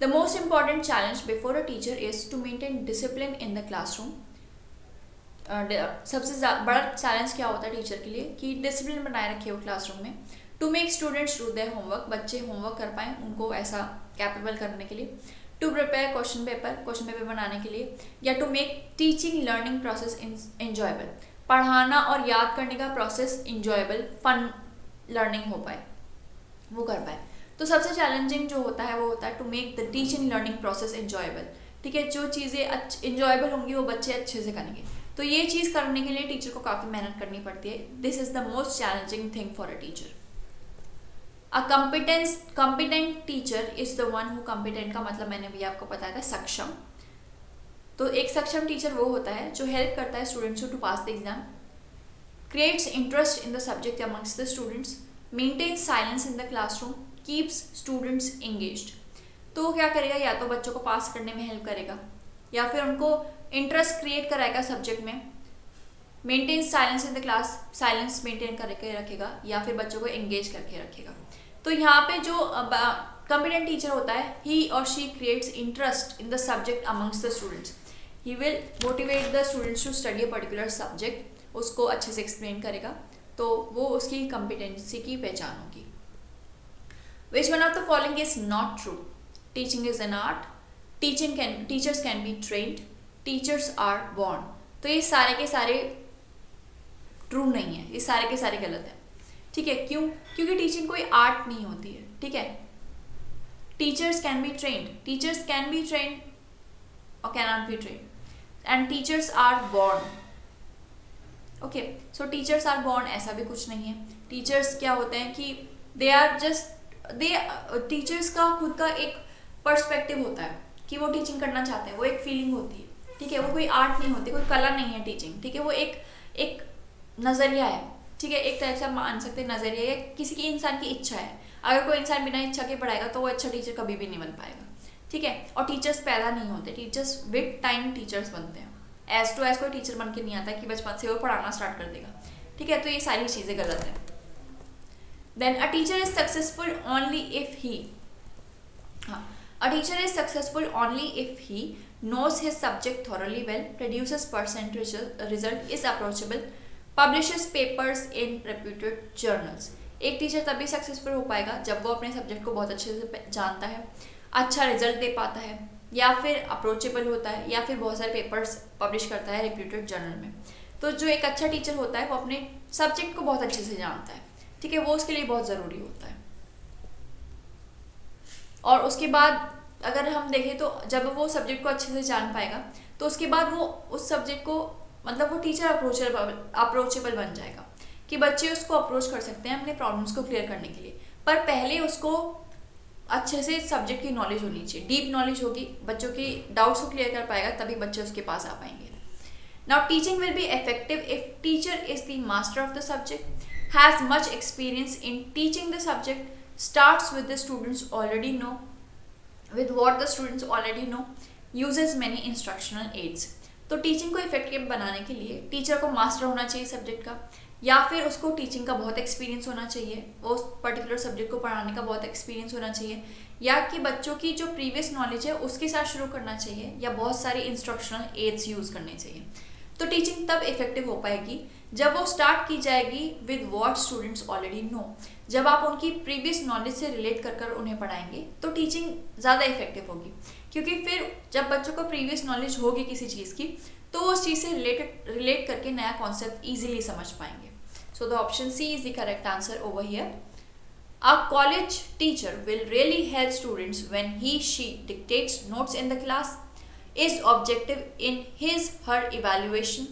The most important challenge before a teacher is to maintain discipline in the classroom. सबसे बड़ा challenge क्या होता है teacher के लिए कि discipline बनाए रखे हो क्लासरूम में। To make students do their homework, बच्चे होमवर्क कर पाएँ, उनको ऐसा कैपेबल करने के लिए। टू प्रिपेयर क्वेश्चन पेपर बनाने के लिए, या to make teaching learning process enjoyable, पढ़ाना और याद करने का प्रोसेस इंजॉयबल, फन लर्निंग हो पाए, वो कर पाए। तो सबसे चैलेंजिंग जो होता है वो होता है to make the teaching learning process enjoyable. ठीक है, जो चीज़ें इंजॉयबल होंगी वो बच्चे अच्छे से करेंगे। तो ये चीज़ करने के लिए टीचर को काफ़ी मेहनत करनी पड़ती है। This is the most challenging thing for a teacher. A competent teacher is the one who, competent का मतलब मैंने भी आपको बताया था सक्षम। तो एक सक्षम टीचर वो होता है जो हेल्प करता है स्टूडेंट्स को to pass the exam, creates interest in the subject amongst the students, maintains silence in the classroom, keeps students engaged. तो वो क्या करेगा, या तो बच्चों को पास करने में हेल्प करेगा या फिर उनको इंटरेस्ट क्रिएट कराएगा सब्जेक्ट में, maintain silence in the class, silence maintain करके रखेगा या फिर बच्चों को एंगेज करके रखेगा। तो यहाँ पे जो कॉम्पिटेंट टीचर होता है, ही और she creates interest in the subject amongst the students. He will motivate the students to study a particular subject, उसको अच्छे से एक्सप्लेन करेगा, तो वो उसकी कॉम्पिटेंसी की पहचान होगी। Which one of the following is not true? Teaching is an art, teachers can be trained, teachers are born. तो ये सारे के सारे ट्रू नहीं है, ये सारे के सारे गलत है। ठीक है, क्यों? क्योंकि टीचिंग कोई आर्ट नहीं होती है। ठीक है, टीचर्स कैन बी ट्रेन्ड और can not be trained, and teachers are born. Okay, so teachers are born ऐसा भी कुछ नहीं है। टीचर्स क्या होते हैं कि टीचर्स का खुद का एक पर्सपेक्टिव होता है कि वो टीचिंग करना चाहते हैं, वो एक फीलिंग होती है। ठीक है, वो कोई आर्ट नहीं होती, कोई कला नहीं है टीचिंग। ठीक है, वो एक नज़रिया है। ठीक है, एक तरह से आप मान सकते हैं नज़रिया, या किसी की इंसान की इच्छा है। अगर कोई इंसान बिना इच्छा के पढ़ाएगा तो वो अच्छा टीचर कभी भी नहीं बन पाएगा। ठीक है, और टीचर्स पैदा नहीं होते, टीचर्स विद टाइम टीचर्स बनते हैं। एज टू एज कोई टीचर बन के नहीं आता कि बचपन से वो पढ़ाना स्टार्ट कर देगा। ठीक है, तो ये सारी चीज़ें गलत है। Then a teacher is successful only if he, a teacher is successful only if he knows his subject thoroughly well, produces percent result, is approachable, publishes papers in reputed journals। एक टीचर तभी successful हो पाएगा जब वो अपने subject को बहुत अच्छे से जानता है, अच्छा रिजल्ट दे पाता है, या फिर अप्रोचेबल होता है, या फिर बहुत सारे पेपर्स पब्लिश करता है रेप्यूटेड जर्नल में। तो जो एक अच्छा टीचर होता है वो अपने सब्जेक्ट को बहुत अच्छे से जानता है। ठीक है, वो उसके लिए बहुत ज़रूरी होता है। और उसके बाद अगर हम देखें तो जब वो सब्जेक्ट को अच्छे से जान पाएगा तो उसके बाद वो उस सब्जेक्ट को, मतलब वो टीचर अप्रोचेबल बन जाएगा कि बच्चे उसको अप्रोच कर सकते हैं अपने प्रॉब्लम्स को क्लियर करने के लिए। पर पहले उसको अच्छे से सब्जेक्ट की नॉलेज होनी चाहिए, डीप नॉलेज होगी, बच्चों की डाउट्स को क्लियर कर पाएगा, तभी बच्चे उसके पास आ पाएंगे। Now teaching will be effective if teacher is the master of the subject, has much experience in teaching the subject, starts with the students already know, with what the students already know, uses many instructional aids। तो teaching को effective बनाने के लिए teacher को master होना चाहिए subject का, या फिर उसको टीचिंग का बहुत एक्सपीरियंस होना चाहिए, वो उस पर्टिकुलर सब्जेक्ट को पढ़ाने का बहुत एक्सपीरियंस होना चाहिए, या कि बच्चों की जो प्रीवियस नॉलेज है उसके साथ शुरू करना चाहिए, या बहुत सारे इंस्ट्रक्शनल एड्स यूज़ करने चाहिए। तो टीचिंग तब इफेक्टिव हो पाएगी जब वो स्टार्ट की जाएगी with what students already know. जब आप उनकी प्रीवियस नॉलेज से रिलेट कर कर उन्हें पढ़ाएंगे तो टीचिंग ज़्यादा इफेक्टिव होगी, क्योंकि फिर जब बच्चों को प्रीवियस नॉलेज होगी किसी चीज़ की तो वो उस चीज़ से रिलेट करके नया कॉन्सेप्ट ईजिली समझ पाएंगे। So the option C is the correct answer over here. A college teacher will really help students when he/she dictates notes in the class, is objective in his/her evaluation,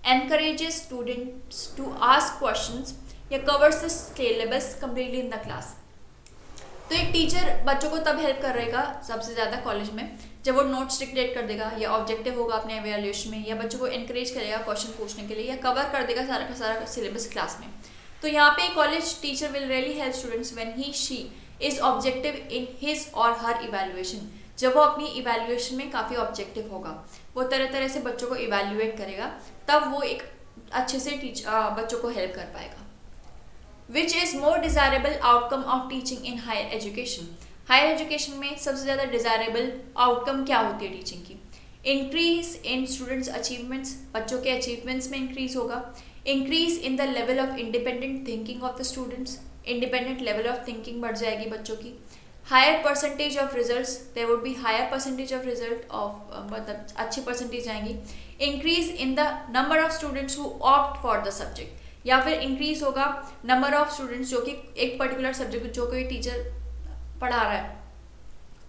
encourages students to ask questions, या covers the syllabus completely in the class। तो एक teacher बच्चों को तब help करेगा सबसे ज़्यादा college में जब वो नोट्स डिक्टेट कर देगा, या ऑब्जेक्टिव होगा अपने एवेल्यूएशन में, या बच्चों को इनकरेज करेगा क्वेश्चन पूछने के लिए, या कवर कर देगा सारा का सारा सिलेबस क्लास में। तो यहाँ पे college teacher will really help students when he/she is objective in his और हर इवैल्यूएशन। जब वो अपनी इवैल्यूएशन में काफ़ी ऑब्जेक्टिव होगा, वो तरह तरह से बच्चों को इवैल्यूएट करेगा, तब वो एक अच्छे से बच्चों को हेल्प कर पाएगा। Which is more desirable outcome of teaching in higher education? Higher education में सबसे ज़्यादा डिज़ायरेबल आउटकम क्या होती है टीचिंग की? इंक्रीज इन स्टूडेंट्स अचीवमेंट्स, बच्चों के अचीवमेंट्स में इंक्रीज होगा। Increase in the level of independent thinking of the students, independent level of thinking बढ़ जाएगी बच्चों की। Higher percentage of results, there would be higher percentage of result of, मतलब अच्छी परसेंटेज आएंगी। Increase in the number of students who opt for the subject, या फिर increase होगा नंबर ऑफ स्टूडेंट्स जो कि एक पर्टिकुलर सब्जेक्ट जो कोई टीचर पढ़ा रहा है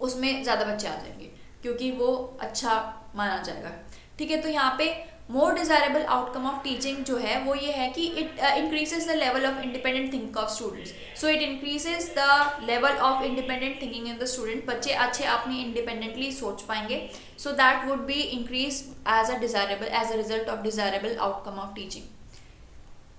उसमें ज़्यादा बच्चे आ जाएंगे क्योंकि वो अच्छा माना जाएगा। ठीक है, तो यहाँ पे more desirable outcome of teaching जो है वो ये है कि it increases the level of independent thinking of students. So it increases the level of independent thinking in the student. बच्चे अच्छे अपनी इंडिपेंडेंटली सोच पाएंगे, so that would be increase as a result of desirable outcome of teaching.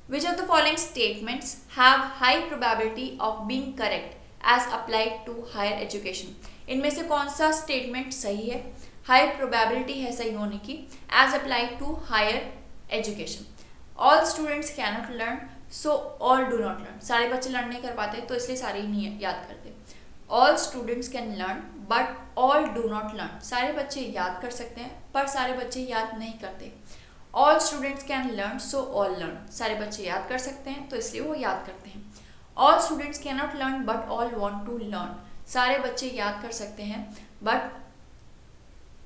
Which of the following statements have high probability of being correct as applied to higher education? इनमें से कौन सा statement सही है, high probability है सही होने की, as applied to higher education? All students cannot learn so all do not learn, सारे बच्चे लर्न नहीं कर पाते तो इसलिए सारे ही नहीं याद करते। All students can learn but all do not learn, सारे बच्चे याद कर सकते हैं पर सारे बच्चे याद नहीं करते। All students can learn so all learn, सारे बच्चे याद कर सकते हैं तो इसलिए वो याद करते हैं। All students can not learn but all want to learn, सारे बच्चे याद कर सकते हैं बट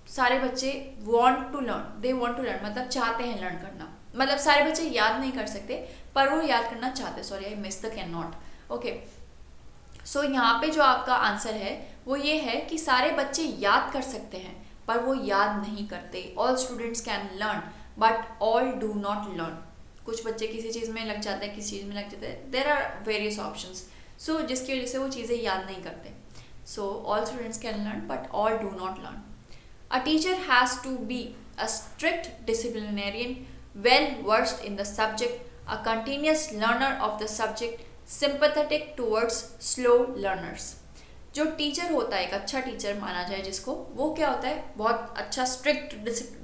सारे बच्चे want to learn, they want to learn मतलब चाहते हैं लर्न करना, मतलब सारे बच्चे याद नहीं कर सकते पर वो याद करना चाहते, sorry I miss the can not. Okay, so यहाँ पे जो आपका आंसर है वो ये है कि सारे बच्चे याद कर सकते हैं पर वो याद नहीं करते। All students can learn but all do not learn, कुछ बच्चे किसी चीज़ में लग जाते हैं, किसी चीज़ में लग जाते हैं, देयर आर वेरियस ऑप्शंस, सो जिसकी वजह से वो चीज़ें याद नहीं करते। So all students can learn but all do not learn. A teacher has to be a strict disciplinarian, well versed in the subject, a continuous learner of the subject, sympathetic towards slow learners. जो teacher होता है, एक अच्छा teacher माना जाए जिसको, वो क्या होता है, बहुत अच्छा स्ट्रिक्ट,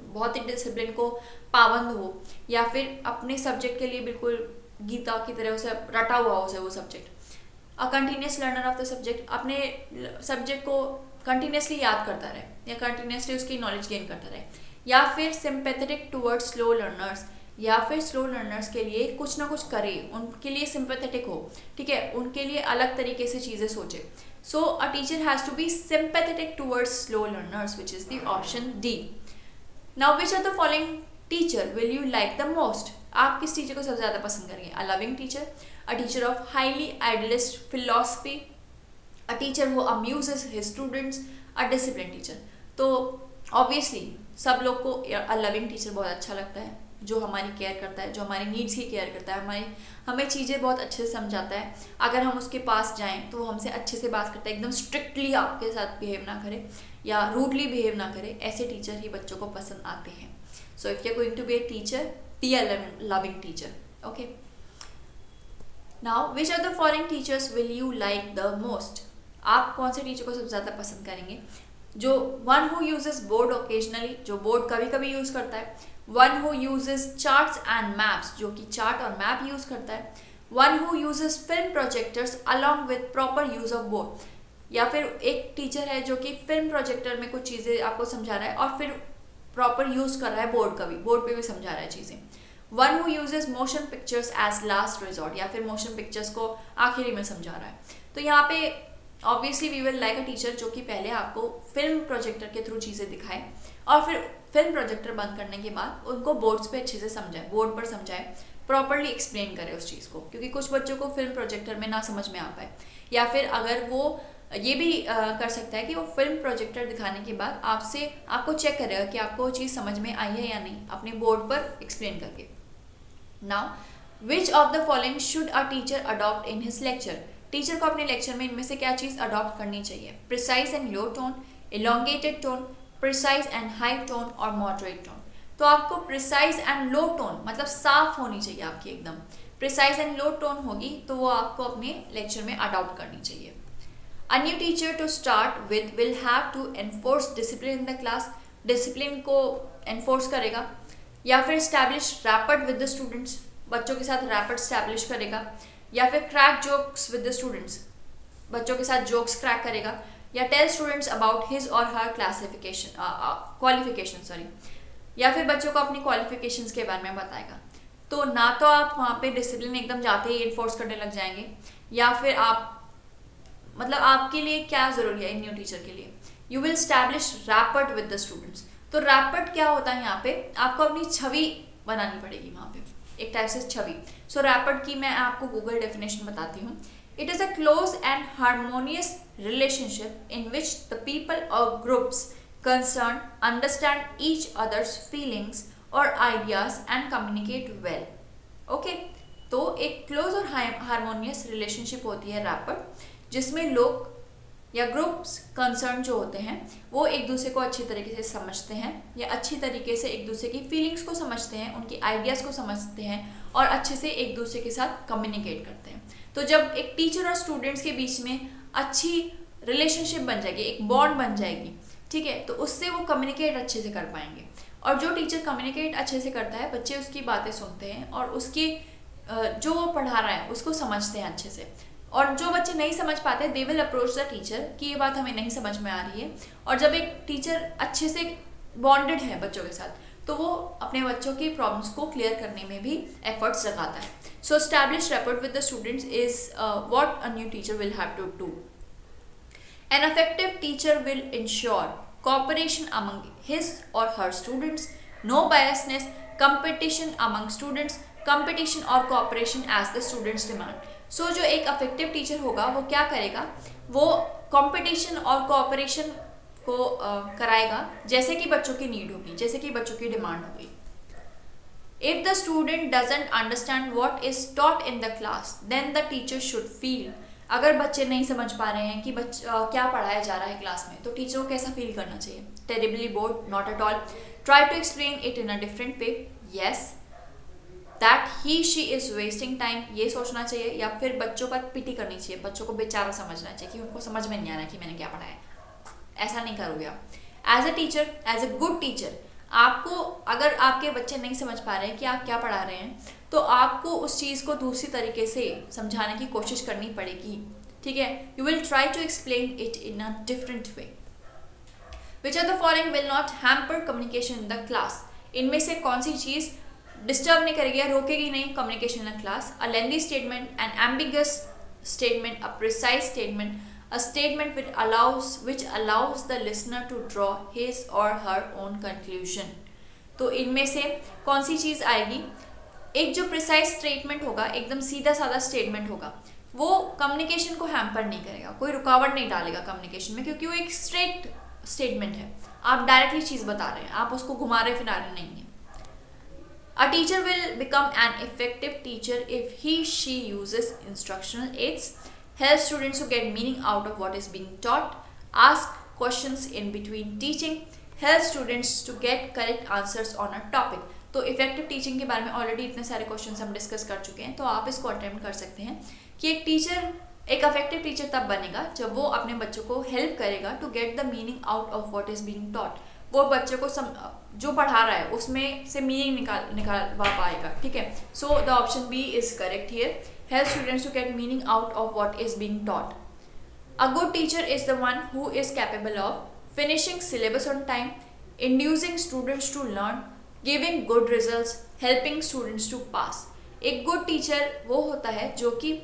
बहुत ही डिसिप्लिन को पाबंद हो, या फिर अपने सब्जेक्ट के लिए बिल्कुल गीता की तरह उसे रटा हुआ हो उसे वो subject. A continuous learner of the subject, अपने सब्जेक्ट को कंटिन्यूसली याद करता रहे या कंटिन्यूसली उसकी नॉलेज गेन करता रहे। या फिर सिंपैथेटिक टुवर्ड्स स्लो लर्नर्स, या फिर स्लो लर्नर्स के लिए कुछ ना कुछ करे, उनके लिए सिंपैथेटिक हो, ठीक है, उनके लिए अलग तरीके से चीज़ें सोचे। So a teacher has to be sympathetic towards slow learners, which is the option D. Now which are the following teacher will you like the most, आप किस टीचर को सबसे ज़्यादा पसंद करेंगे? A loving teacher, a teacher of highly idealist philosophy, a teacher who amuses his students, a discipline teacher. तो obviously सब लोग को अ लविंग टीचर बहुत अच्छा लगता है, जो हमारी केयर करता है, जो हमारी नीड्स की केयर करता है, हमें चीज़ें बहुत अच्छे से समझाता है। अगर हम उसके पास जाएं तो वो हमसे अच्छे से बात करता है, एकदम स्ट्रिक्टली आपके साथ बिहेव ना करे या रूडली बिहेव ना करे, ऐसे टीचर ही बच्चों को पसंद आते हैं। So if you are going to be a teacher, be a loving teacher. Okay, now which are the following teachers will you like the most, आप कौन से टीचर को सबसे ज़्यादा पसंद करेंगे? जो one who uses board occasionally, जो बोर्ड कभी कभी यूज़ करता है, one who uses charts and maps, जो कि चार्ट और मैप यूज़ करता है, one who uses film projectors along with proper use of board, या फिर एक टीचर है जो कि फिल्म प्रोजेक्टर में कुछ चीज़ें आपको समझा रहा है और फिर प्रॉपर यूज़ कर रहा है बोर्ड का भी, बोर्ड पे भी समझा रहा है चीज़ें। One who uses motion pictures as last resort, या फिर मोशन पिक्चर्स को आखिरी में समझा रहा है। तो यहाँ पे obviously we will like a teacher जो कि पहले आपको फिल्म प्रोजेक्टर के थ्रू चीज़ें दिखाए और फिर फिल्म प्रोजेक्टर बंद करने के बाद उनको बोर्ड्स पे अच्छे से समझाए, बोर्ड पर समझाए, प्रॉपरली एक्सप्लेन करे उस चीज़ को, क्योंकि कुछ बच्चों को फिल्म प्रोजेक्टर में ना समझ में आ पाए, या फिर अगर वो ये भी कर सकता है कि वो फिल्म प्रोजेक्टर दिखाने के बाद आपको चेक करेगा कि आपको वो चीज़ समझ में आई है या नहीं, अपने बोर्ड पर एक्सप्लेन करके। Now which of the following should a teacher adopt in his lecture, teacher को अपने लेक्चर में इनमें से क्या चीज़ अडॉप्ट करनी चाहिए? Precise and low tone, elongated tone, precise and high tone और मॉडरेट टोन। तो आपको प्रिसाइज एंड लो टोन मतलब साफ होनी चाहिए आपकी एकदम, प्रिसाइज एंड लो टोन होगी तो वो आपको अपने लेक्चर में अडॉप्ट करनी चाहिए। A new teacher to start with will have to enforce discipline in the class, discipline को एनफोर्स करेगा, या फिर establish rapid with the students, बच्चों के साथ रैपिड स्टैब्लिश करेगा, या फिर crack jokes with the students, बच्चों के साथ जोक्स क्रैक करेगा, या टेल स्टूडेंट्स अबाउट हिज और हर क्वालिफिकेशन, या फिर बच्चों को अपनी क्वालिफिकेशंस के बारे में बताएगा। तो ना तो आप वहाँ पे डिसिप्लिन एकदम जाते ही इन्फोर्स करने लग जाएंगे, या फिर आप मतलब आपके लिए क्या ज़रूरी है न्यू टीचर के लिए, you will establish rapid with the students. तो रैपिड क्या होता है यहाँ पे, आपको अपनी छवि बनानी पड़ेगी वहाँ पे, एक टाइप से छवि। सो रैपिड की मैं आपको गूगल डेफिनेशन बताती हूँ। It is a close and harmonious relationship in which the people और groups concern understand each others feelings और ideas and communicate well. Okay, तो एक क्लोज और हार्मोनियस रिलेशनशिप होती है रैपिड, जिसमें लोग या ग्रुप्स कंसर्न जो होते हैं वो एक दूसरे को अच्छी तरीके से समझते हैं, या अच्छी तरीके से एक दूसरे की फीलिंग्स को समझते हैं, उनकी आइडियाज़ को समझते हैं और अच्छे से एक दूसरे के साथ कम्युनिकेट करते हैं। तो जब एक टीचर और स्टूडेंट्स के बीच में अच्छी रिलेशनशिप बन जाएगी, एक बॉन्ड बन जाएगी, ठीक है, तो उससे वो कम्युनिकेट अच्छे से कर पाएंगे और जो टीचर कम्युनिकेट अच्छे से करता है बच्चे उसकी बातें सुनते हैं और उसकी जो वो पढ़ा रहा है उसको समझते हैं अच्छे से। और जो बच्चे नहीं समझ पाते they will approach the teacher कि ये बात हमें नहीं समझ में आ रही है। और जब एक टीचर अच्छे से बॉन्डेड है बच्चों के साथ तो वो अपने बच्चों की प्रॉब्लम्स को क्लियर करने में भी एफर्ट्स लगाता है। So establish rapport with the students is what a new teacher will have to do. An effective teacher will ensure cooperation among his or her students, no biasness, competition among students, competition और cooperation as the students demand. So जो एक effective teacher होगा वो क्या करेगा, वो competition और cooperation को कराएगा जैसे कि बच्चों की नीड होगी, जैसे कि बच्चों की डिमांड होगी। If the student doesn't understand what is taught in the class, then the teacher should feel. अगर बच्चे नहीं समझ पा रहे हैं कि क्या पढ़ाया जा रहा है क्लास में तो टीचर को कैसा फील करना चाहिए? Terribly bored? Not at all. Try to explain it in a different way. Yes, that he she is wasting time, ये सोचना चाहिए। या फिर बच्चों पर पिटी करनी चाहिए, बच्चों को बेचारा समझना चाहिए कि उनको समझ में नहीं आ रहा है कि मैंने क्या पढ़ाया। ऐसा नहीं करोगे आप। As a teacher, as a good teacher, आपको अगर आपके बच्चे नहीं समझ पा रहे हैं कि आप क्या पढ़ा रहे हैं तो आपको उस चीज़ को दूसरी तरीके से समझाने की कोशिश करनी पड़ेगी। ठीक है, you will try to explain it in a different way. Which are the following will not hamper communication in the class? इनमें से कौन सी चीज़ डिस्टर्ब नहीं करेगी या रोकेगी नहीं communication in the class? A lengthy statement, an ambiguous statement, a precise statement, a statement which allows the listener to draw his or her own conclusion. तो इनमें से कौन सी चीज़ आएगी? एक जो प्रिसाइज स्टेटमेंट होगा, एकदम सीधा साधा स्टेटमेंट होगा, वो कम्युनिकेशन को हैम्पर नहीं करेगा, कोई रुकावट नहीं डालेगा कम्युनिकेशन में, क्योंकि वो एक स्ट्रेट स्टेटमेंट है। आप डायरेक्टली चीज़ बता रहे हैं, आप उसको घुमा रहे फिरा रहे नहीं हैं। A teacher will become an effective teacher if she uses instructional aids, help students to get meaning out of what is being taught, ask questions in between teaching, help students to get correct answers on a topic. तो effective teaching के बारे में already इतने सारे questions हम discuss कर चुके हैं, तो आप इसको अटेम्प्ट कर सकते हैं कि एक इफेक्टिव टीचर तब बनेगा जब वो अपने बच्चों को हेल्प करेगा to get the meaning out of what is being taught. वो बच्चे को जो पढ़ा रहा है उसमें से मीनिंग निकालवा पाएगा। ठीक है, so the option B is correct here. Help students to get meaning out of what is being taught. A good teacher is the one who is capable of finishing syllabus on time, inducing students to learn, giving good results, helping students to pass. एक good teacher वो होता है जो कि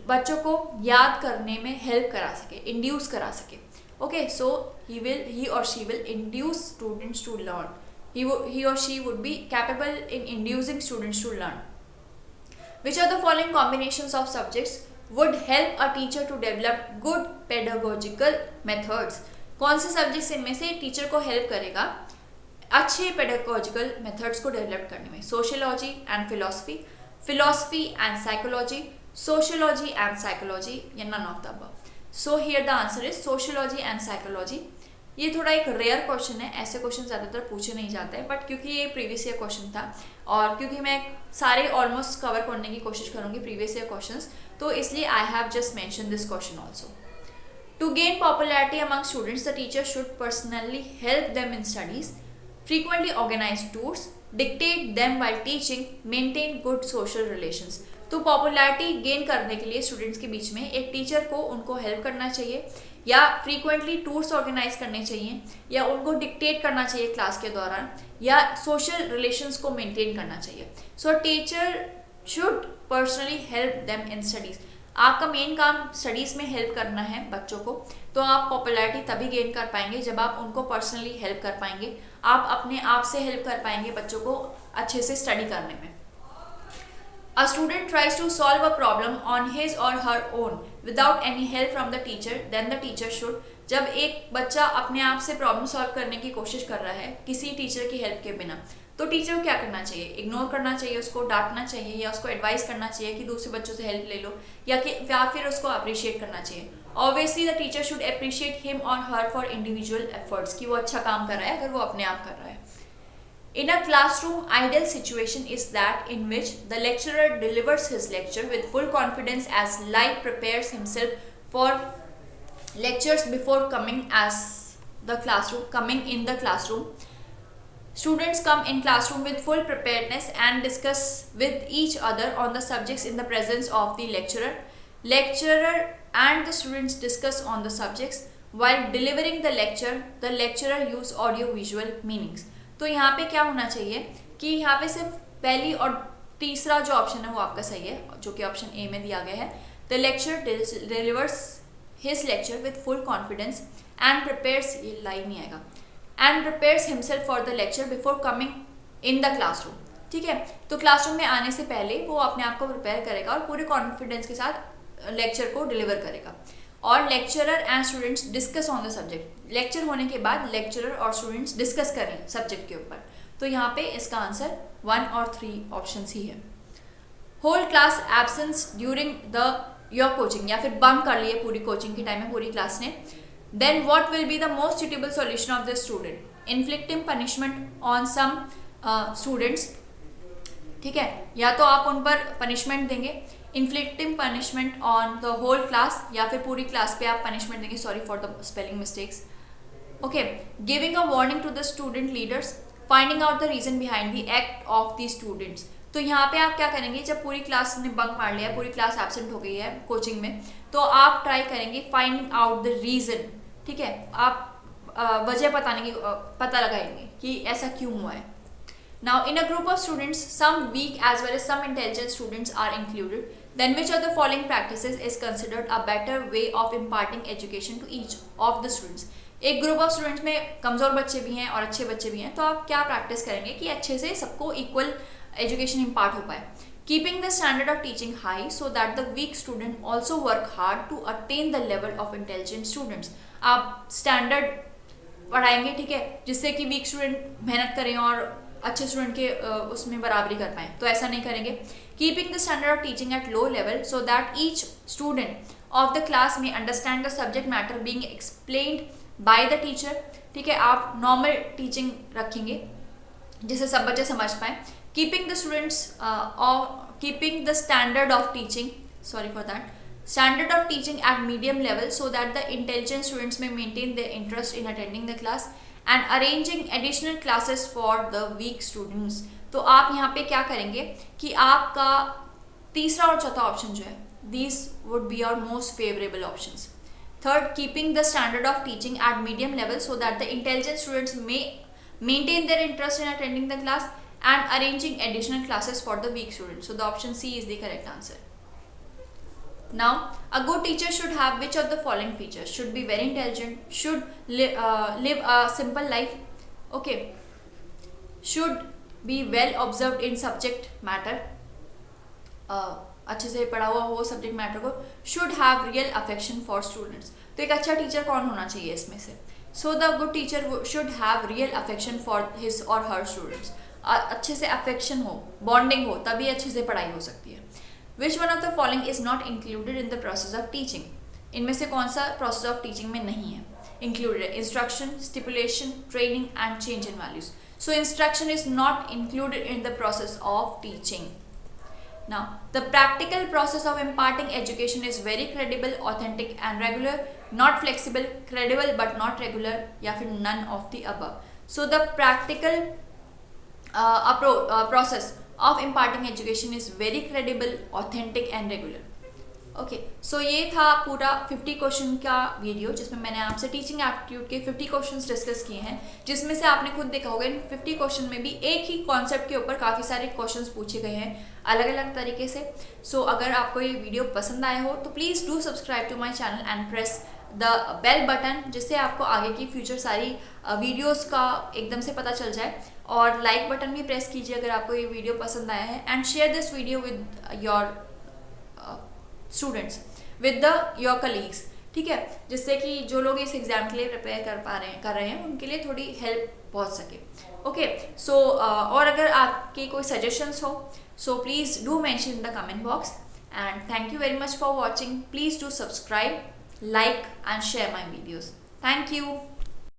बच्चों को याद करने में help करा सके, induce करा सके। Okay, so he or she will induce students to learn. He or she would be capable in inducing students to learn. Which of the following combinations of subjects would help a teacher to develop good pedagogical methods? कौन से subjects इनमें से teacher को help करेगा अच्छे pedagogical methods को develop करने में? Sociology and philosophy, philosophy and psychology, sociology and psychology, या none of the above? So here the answer is sociology and psychology. ये थोड़ा एक रेयर क्वेश्चन है, ऐसे क्वेश्चन ज़्यादातर पूछे नहीं जाते हैं, बट क्योंकि ये प्रीवियस ईयर क्वेश्चन था और क्योंकि मैं सारे ऑलमोस्ट कवर करने की कोशिश करूँगी प्रीवियस ईयर क्वेश्चंस, तो इसलिए I have just mention this question also. To gain popularity among students the teacher should personally help them in studies, frequently organise tours, dictate them while teaching, maintain good social relations. तो popularity gain करने के लिए students के बीच में एक teacher को उनको help करना चाहिए, या फ्रीक्वेंटली टूर्स ऑर्गेनाइज करने चाहिए, या उनको डिक्टेट करना चाहिए क्लास के दौरान, या सोशल रिलेशंस को मेंटेन करना चाहिए। सो teacher should personally help them in studies. आपका मेन काम स्टडीज़ में हेल्प करना है बच्चों को, तो आप पॉपुलैरिटी तभी गेन कर पाएंगे जब आप उनको पर्सनली हेल्प कर पाएंगे, आप अपने आप से हेल्प कर पाएंगे बच्चों को अच्छे से स्टडी करने में। A student tries to solve a problem on his or her own without any help from the teacher, then the teacher should. जब एक बच्चा अपने आप से प्रॉब्लम सॉल्व करने की कोशिश कर रहा है किसी टीचर की हेल्प के बिना, तो टीचर को क्या करना चाहिए? इग्नोर करना चाहिए, उसको डांटना चाहिए, या उसको एडवाइस करना चाहिए कि दूसरे बच्चों से हेल्प ले लो, या फिर उसको अप्रिशिएट करना चाहिए। Obviously the teacher should appreciate him और हर फॉर इंडिविजुअल एफर्ट्स, कि वो अच्छा काम कर रहा है अगर वो अपने आप कर रहा है। In a classroom, ideal situation is that in which the lecturer delivers his lecture with full confidence as like prepares himself for lectures before coming in the classroom. Students come in classroom with full preparedness and discuss with each other on the subjects in the presence of the lecturer. Lecturer and the students discuss on the subjects. While delivering the lecturer use audio visual meanings. तो यहाँ पे क्या होना चाहिए कि यहाँ पे सिर्फ पहली और तीसरा जो ऑप्शन है वो आपका सही है, जो कि ऑप्शन ए में दिया गया है. The lecture delivers his lecture with full confidence and prepares, ये लाइन नहीं आएगा, and prepares himself for the lecture before coming in the classroom. ठीक है, तो क्लासरूम में आने से पहले वो अपने आप को प्रिपेयर करेगा और पूरे कॉन्फिडेंस के साथ लेक्चर को डिलीवर करेगा. और lecturer and students discuss on the subject. Lecture होने के बाद लेक्चरर और स्टूडेंट्स डिस्कस करें सब्जेक्ट के ऊपर. तो यहाँ पे इसका आंसर 1 और 3 ऑप्शन ही है. Whole class absence during the your coaching, या फिर बंक कर लिए पूरी कोचिंग के टाइम में पूरी क्लास ने. Then what will be the most suitable solution of the student? Inflicting punishment on some students. ठीक है, या तो आप उन पर पनिशमेंट देंगे, inflicting punishment on the whole class, या फिर पूरी क्लास पे आप पनिशमेंट देंगे. Sorry for the spelling mistakes. Okay, giving a warning to the student leaders, finding out the reason behind the act of the students. तो यहाँ पे आप क्या करेंगे, जब पूरी क्लास ने बंक मार लिया, पूरी क्लास एब्सेंट हो गई है कोचिंग में, तो आप ट्राई करेंगे फाइंडिंग आउट द रीजन. ठीक है, आप वजह पता लगाएंगे कि ऐसा क्यों हुआ है. Now, in a group of students, some weak as well as some intelligent students are included. Then, which of the following practices is considered a better way of imparting education to each of the students? एक group of students में कमज़ोर बच्चे भी हैं और अच्छे बच्चे भी हैं, तो आप क्या प्रैक्टिस करेंगे कि अच्छे से सबको इक्वल एजुकेशन इम्पार्ट हो पाए. Keeping the standard of teaching high so that the weak student also work hard to attain the level of intelligent students. आप स्टैंडर्ड पढ़ाएंगे, ठीक है, जिससे कि वीक स्टूडेंट मेहनत करें और अच्छे स्टूडेंट के उसमें बराबरी कर पाएँ. तो ऐसा नहीं करेंगे. Keeping the standard of teaching at low level so that each student of the class may understand the subject matter being explained by the teacher. ठीक है, आप नॉर्मल टीचिंग रखेंगे जिससे सब बच्चे समझ पाएँ. Keeping the students keeping the standard of teaching, sorry for that, standard of teaching at medium level so that the intelligent students may maintain their interest in attending the class, and arranging additional classes for the weak students. तो आप यहाँ पे क्या करेंगे कि आपका तीसरा और चौथा ऑप्शन जो है, these would be your most favorable options. Third, keeping the standard of teaching at medium level so that the intelligent students may maintain their interest in attending the class, and arranging additional classes for the weak students. So the option C is the correct answer. Now, a good teacher should have which of the following features? Should be very intelligent, should live a simple life, okay, should be well observed in subject matter, अच्छे से पढ़ा हुआ हो subject matter को, should have real affection for students. तो एक अच्छा teacher कौन होना चाहिए इसमें से? So the good teacher should have real affection for his or her students. अच्छे से affection हो, bonding हो, तभी अच्छे से पढ़ाई हो सकती है. Which one of the following is not included in the process of teaching? इनमें से कौन सा process of teaching में नहीं है? Included है instruction, stipulation, training and change in values. So instruction is not included in the process of teaching. Now, the practical process of imparting education is very credible, authentic and regular, not flexible, credible but not regular, या फिर none of the above. So the practical process of imparting education is very credible, authentic and regular. Okay, so ये था पूरा 50 question का video जिसमें मैंने आपसे teaching aptitude के 50 क्वेश्चंस डिस्कस किए हैं, जिसमें से आपने खुद देखा होगा इन 50 क्वेश्चन में भी एक ही कॉन्सेप्ट के ऊपर काफ़ी सारे क्वेश्चंस पूछे गए हैं अलग अलग तरीके से. सो अगर आपको ये वीडियो पसंद आया हो तो please do subscribe to my channel and press the bell button, जिससे आपको आगे की फ्यूचर सारी वीडियोस का एकदम से पता चल जाए. और लाइक बटन भी प्रेस कीजिए अगर आपको ये वीडियो पसंद आया है, and share this video with your students, with your colleagues. ठीक है, जिससे कि जो लोग इस एग्जाम के लिए प्रिपेयर कर रहे हैं उनके लिए थोड़ी हेल्प पहुंच सके. ओके, सो और अगर आपके कोई सजेशंस हो so please do mention in the comment box. And thank you very much for watching. Please do subscribe, like and share my videos. Thank you.